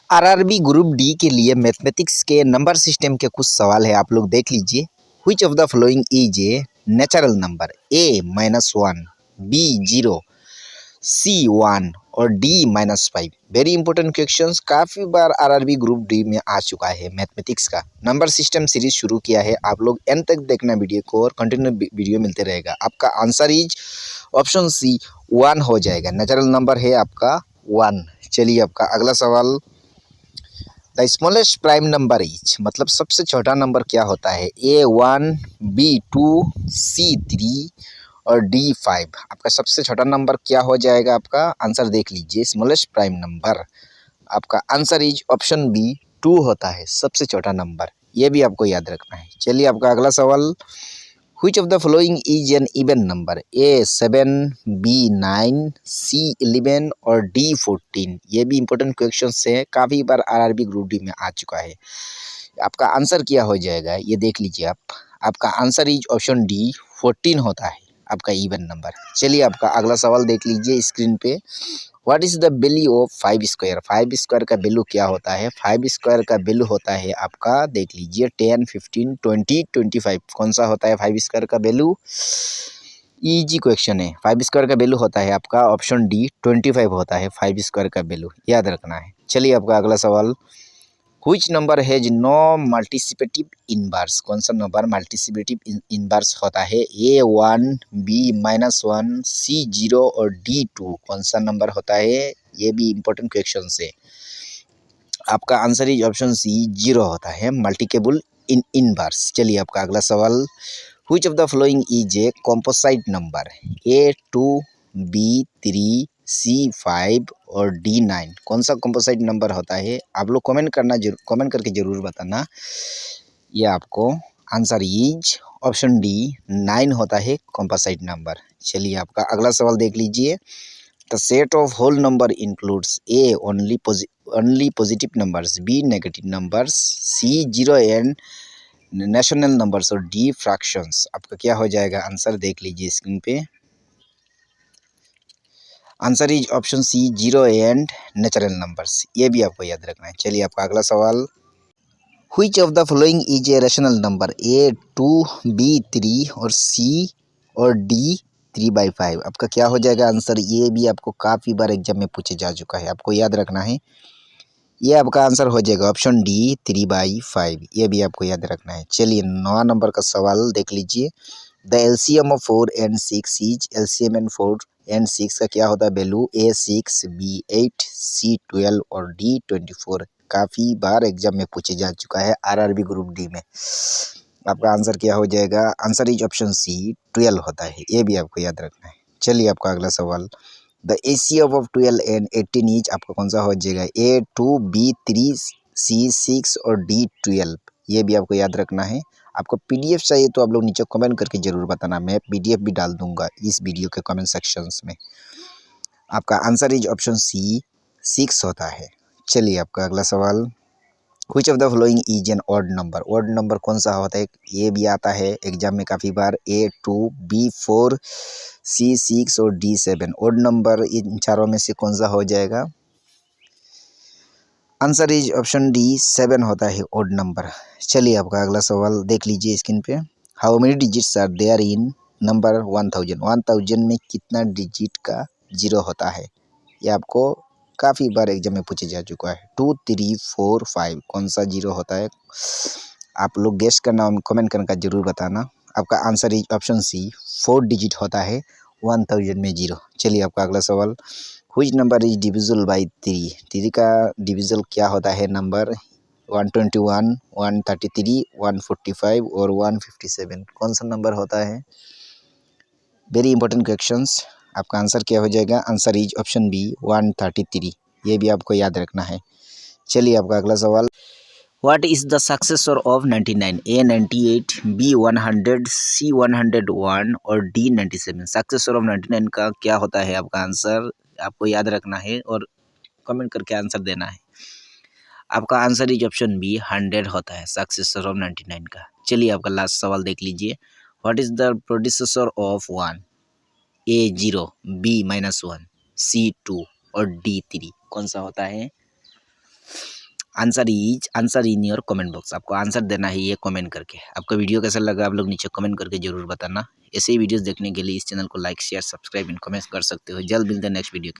RRB group D के लिए mathematics के नंबर सिस्टम के कुछ सवाल है, आप लोग देख लीजिए। Which of the following is a natural number? A-1, B-0, C-1 और D-5। वेरी इंपॉर्टेंट क्वेश्चंस, काफ़ी बार आरआरबी ग्रुप डी में आ चुका है। मैथमेटिक्स का नंबर सिस्टम सीरीज शुरू किया है, आप लोग एंड तक देखना वीडियो को और कंटिन्यू वीडियो मिलते रहेगा। आपका आंसर इज ऑप्शन सी 1 हो जाएगा। नेचुरल नंबर है आपका 1। चलिए आपका अगला सवाल, the smallest prime number is, मतलब सबसे छोटा नंबर क्या होता है? A-1, B-2, C-3 और D-5। आपका सबसे छोटा नंबर क्या हो जाएगा? आपका आंसर देख लीजिए। स्मॉलेस्ट प्राइम नंबर आपका आंसर इज ऑप्शन बी 2 होता है, सबसे छोटा नंबर। ये भी आपको याद रखना है। चलिए आपका अगला सवाल, which of the following is an even number? A-7, B-9, C-11 और D-14। ये भी इंपॉर्टेंट क्वेश्चन है, काफ़ी बार आरआरबी ग्रुप डी में आ चुका है। आपका आंसर क्या हो जाएगा ये देख लीजिए आप। आपका आंसर इज ऑप्शन डी 14 होता है आपका इवन नंबर। चलिए आपका अगला सवाल देख लीजिए स्क्रीन पे। What is the value of 5 square? 5 square का वैल्यू क्या होता है? 5 स्क्वायर का वैल्यू होता है आपका, देख लीजिए, 10, 15, 20, 25। कौन सा होता है 5 स्क्वायर का वैल्यू? इजी क्वेश्चन है। 5 स्क्वायर का वैल्यू होता है आपका ऑप्शन डी 25 होता है 5 स्क्वायर का वैल्यू, याद रखना है। चलिए आपका अगला सवाल, which number has no multiplicative inverse? कौन सा नंबर मल्टीप्लिकेटिव इनवर्स होता है? A-1, B-1, C-0 और D-2। कौन सा नंबर होता है? ये भी इंपॉर्टेंट क्वेश्चन है। आपका आंसर इज ऑप्शन सी 0 होता है, मल्टीप्लिकेबल इनवर्स। चलिए आपका अगला सवाल, which of the following is a composite number? A-2, B-3, C-5 और D-9। कौन सा कॉम्पोसाइट नंबर होता है? आप लोग कमेंट करके जरूर बताना। ये आपको आंसर इज ऑप्शन डी 9 होता है कॉम्पोसाइट नंबर। चलिए आपका अगला सवाल देख लीजिए। The set of whole number includes A only positive numbers, B negative numbers, C 0 and national numbers और D फ्रैक्शंस। आपका क्या हो जाएगा आंसर देख लीजिए स्क्रीन पे। Answer is option C 0 and natural numbers. ये भी आपको याद रखना है। चलिए आपका अगला सवाल, which of the following is a rational number? A-2, B-3 और C और D 3/5। आपका क्या हो जाएगा आंसर? ये भी आपको काफ़ी बार एग्जाम में पूछे जा चुका है, आपको याद रखना है। ये आपका आंसर हो जाएगा ऑप्शन डी 3/5। ये भी आपको याद रखना है। चलिए 9 नंबर का सवाल देख लीजिए। The LCM of 4 and 6 is, LCM and 4 and 6 का क्या होता है वैल्यू? A-6, B-8, C-12 और D-24। काफ़ी बार एग्जाम में पूछे जा चुका है आरआरबी ग्रुप डी में। आपका आंसर क्या हो जाएगा? आंसर इज ऑप्शन सी 12 होता है। ये भी आपको याद रखना है। चलिए आपका अगला सवाल, the ACF of 12 and 18 is, आपका कौन सा हो जाएगा? A-2, B-3, C-6 और D-12। ये भी आपको याद रखना है। आपको पीडीएफ चाहिए तो आप लोग नीचे कमेंट करके ज़रूर बताना, मैं पीडीएफ भी डाल दूंगा इस वीडियो के कमेंट सेक्शंस में। आपका आंसर इज ऑप्शन सी 6 होता है। चलिए आपका अगला सवाल, which of the following is an odd number? Odd number कौन सा होता है? ये भी आता है एग्जाम में काफ़ी बार। A-2, B-4, C-6 और D-7। ऑड नंबर इन चारों में से कौन सा हो जाएगा? आंसर इज ऑप्शन डी 7 होता है ऑड नंबर। चलिए आपका अगला सवाल देख लीजिए स्क्रीन पे। How many digits are there in number 1000? 1000 में कितना डिजिट का जीरो होता है? ये आपको काफ़ी बार एग्जाम में पूछे जा चुका है। 2, 3, 4, 5 कौन सा जीरो होता है? आप लोग गेस करना, कमेंट करके जरूर बताना। आपका answer is option C 4 digit होता है 1000 में जीरो। चलिए आपका अगला सवाल, which number is divisible by 3? 3 का डिविजल क्या होता है नंबर? 121, 133, 145 और 157। कौन सा नंबर होता है? Very important questions. आपका आंसर क्या हो जाएगा? Answer is option B 133। ये भी आपको याद रखना है। चलिए आपका अगला सवाल, what is the successor of 99? A-98, B-100, C-101 और D-97। सक्सेसर ऑफ 99 का क्या होता है? आपका आंसर आपको याद रखना है और कमेंट करके आंसर देना है। आपका आंसर इज ऑप्शन बी 100 होता है सक्सेसर ऑफ 99 का। चलिए आपका लास्ट सवाल देख लीजिए। What is the producer of 1? A-0, B-1, C-2 और D-3। कौन सा होता है? Answer in your comment box. आपको आंसर देना है ये कमेंट करके। आपका वीडियो कैसा लगा आप लोग नीचे कमेंट करके जरूर बताना। ऐसे ही वीडियोस देखने के लिए इस चैनल को like share subscribe and comment कर सकते हो। जल्द मिलते हैं नेक्स्ट वीडियो।